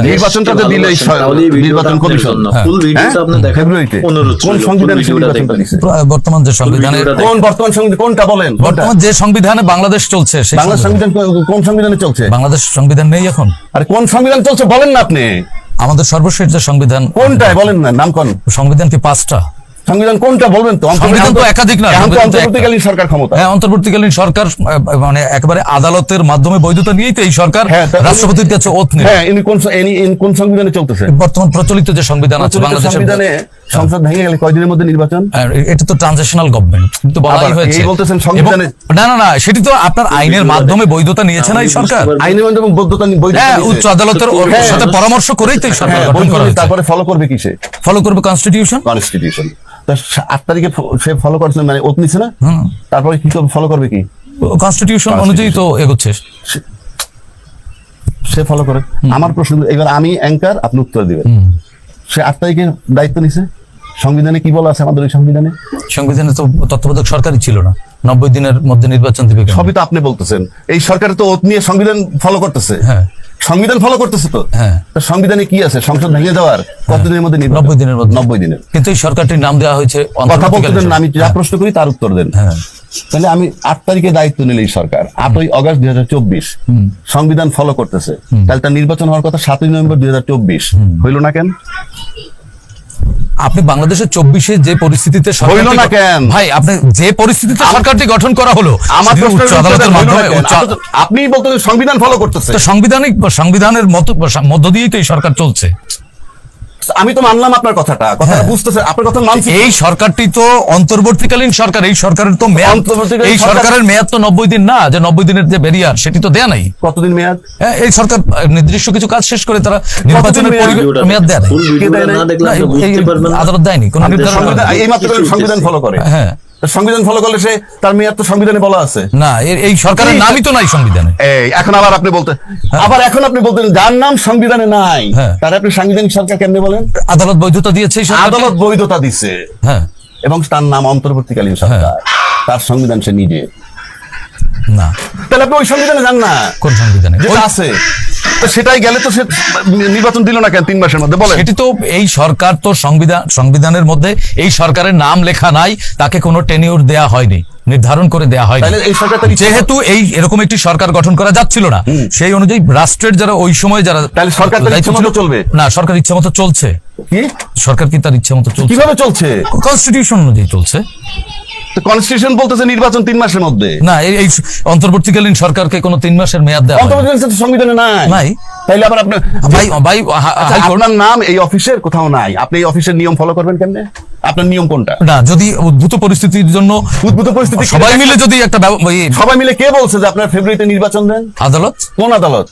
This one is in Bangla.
নির্বাচনটাতে দিলে নির্বাচন কমিশন ফুল ভিডিওটা আপনি দেখেন। কোন সংবিধানে নির্বাচনটা দিছে? বর্তমান যে সংবিধানে বর্তমান সংবিধান কোনটা বলেন? বর্তমান যে সংবিধানে বাংলাদেশ চলছে সেই বাংলাদেশ সংবিধান কোন সংবিধানে চলছে? বাংলাদেশ সংবিধান নেই এখন। আরে কোন সংবিধান চলছে বলেন না আপনি? আমাদের সর্বশেষ যে সংবিধান কোনটায় বলেন না, নাম কোন? সংবিধান কি 5টা? সংবিধান কোনটা বলবেন তো? সংবিধান তো একাধিক না, এখন তো অন্তর্বর্তীকালীন সরকার ক্ষমতা। হ্যাঁ, অন্তর্বর্তীকালীন সরকার মানে একেবারে আদালতের মাধ্যমে বৈধতা নিয়েই তো এই সরকার রাষ্ট্রপতির কাছে ওথ নেয়। হ্যাঁ, ইনি কোন সংবিধানে চলতেছে? বর্তমান প্রচলিত যে সংবিধান আছে বাংলাদেশের সংবিধানে সংসদ ভেঙে গেলে কয়দিনের মধ্যে নির্বাচন? এটা তো ট্রানজিশনাল গভর্নমেন্ট, কিন্তু বলাই হয়েছে এই বলতেছেন সংবিধানে। না না না, সেটি তো আপনার আইনের মাধ্যমে বৈধতা নিয়েছে না এই সরকার। আইনের মাধ্যমে বৈধতা হ্যাঁ, উচ্চ আদালতের সাথে পরামর্শ করেই তো এই সরকার গঠন করা হয়েছে। তারপরে ফলো করবে কিসে? ফলো করবে কনস্টিটিউশন। 8 তারিখে সে ফলো করছে, মানে ওত নিছে না? তারপরে কি ফলো করবে? কি কনস্টিটিউশন অনুযায়ী তো এগোচ্ছে, সে ফলো করে। আমার প্রশ্ন, এবার আমি অ্যাঙ্কার, আপনি উত্তর দিবেন। সে 8 তারিখে দায়িত্ব নিছে, সংবিধানে কি বলা আছে আমাদের ওই সংবিধানে? সংবিধানে তো তত্ত্বাবধায়ক সরকারই ছিল না, 90 দিনের মধ্যে নির্বাচন দিবে। সবই তো আপনি বলতেছেন, এই সরকার তো ওত নিয়ে সংবিধান ফলো করতেছে। হ্যাঁ, সংবিধান ফলো করতেছে তো। হ্যাঁ, সংবিধানে কি আছে? সংসদ ভেঙে যাওয়ার কতদিনের মধ্যে? 90 দিনের মধ্যে। 90 দিনের। কিন্তু এই সরকারটির নাম দেওয়া হয়েছে কথা বলতে দেন, আমি যা প্রশ্ন করি তার উত্তর দেন। হ্যাঁ, তাহলে আমি 8 তারিখে দায়িত্ব নিলে এই সরকার 8ই আগস্ট 2024 সংবিধান ফলো করতেছে, তাহলে তার নির্বাচন হওয়ার কথা 7ই নভেম্বর 2024 হইল না কেন? আপনি বাংলাদেশের 24-এ যে পরিস্থিতিতে হইল না কেন ভাই? আপনি যে পরিস্থিতিতে সরকারটি গঠন করা হলো, আমার উচ্চ আদালতের মাধ্যমে আপনি বলতেন সংবিধান ফলো করতেছে। তো সংবিধানের মধ্য দিয়েই তো এই সরকার চলছে। আমি তো মানলাম আপনার কথাটা বুঝতেছে, আপনার কথা মানছি। এই সরকারটি তো অন্তর্বর্তীকালীন সরকার, এই সরকারের তো মেয়াদ, এই সরকারের মেয়াদ তো 90 দিন না, যে 90 দিনের যে ব্যারিয়ার সেটি তো দেয়া নাই। কতদিন মেয়াদ? এই সরকার নির্দিষ্ট কিছু কাজ শেষ করে তারা নির্বাচনের মেয়াদ দেয় নাই, আদালত দেয়নি কোন নির্ধারণ। এই মাত্র সংবিধান ফলো করে। হ্যাঁ, সংবিধান ফলো করলে সে তার মেয়াদ তো সংবিধানে বলা আছে না, এই সরকারের নামই তো নাই সংবিধানে। এখন আবার আপনি বলতে যার নাম সংবিধানে নাই তার আপনি সাংবিধানিক সরকার কেমনে বলেন? আদালত বৈধতা দিয়েছে, আদালত বৈধতা দিচ্ছে। হ্যাঁ, এবং তার নাম অন্তর্বর্তীকালীন সরকার, তার সংবিধান সে নিজে না। তাহলে আপনি ওই সংবিধানে যান না। কোন সংবিধানে যেটা আছে সেটাই গেলে তো সে নির্বাচন দিল না কেন 3 মাসের মধ্যে? বলেন। সেটি তো এই সরকার তো সংবিধানের মধ্যে এই সরকারের নাম লেখা নাই, তাকে কোনো টেনিউর দেয়া হয়নি, নির্ধারণ করে দেয়া হয়নি। যেহেতু এরকম একটি সরকার গঠন করা যাচ্ছিল না, সেই অনুযায়ী রাষ্ট্রের যারা ওই সময় যারা, তাহলে সরকার ইচ্ছা মতো চলবে না? সরকার ইচ্ছা মতো চলছে। কি সরকার কি তার ইচ্ছা মতো চলছে? কিভাবে চলছে? কনস্টিটিউশন অনুযায়ী চলছে। কনস্টিটিউশন বলতেছে নির্বাচন 3 মাসের মধ্যে। না, এই অন্তর্বর্তীকালীন সরকারকে কোনো 3 মাসের মেয়াদ দেওয়া সংবিধানে নাই। তাইলে আবার আপনার আপনার নাম এই অফিসের কোথাও নাই, আপনি এই অফিসের নিয়ম ফলো করবেন কেমনে? আপনার নিয়ম কোনটা? না, যদি উদ্ভূত পরিস্থিতির জন্য সবাই মিলে যদি একটা সবাই মিলে, কে বলছে যে আপনার ফেব্রুয়ারিতে নির্বাচন দেন? আদালত। কোন আদালত?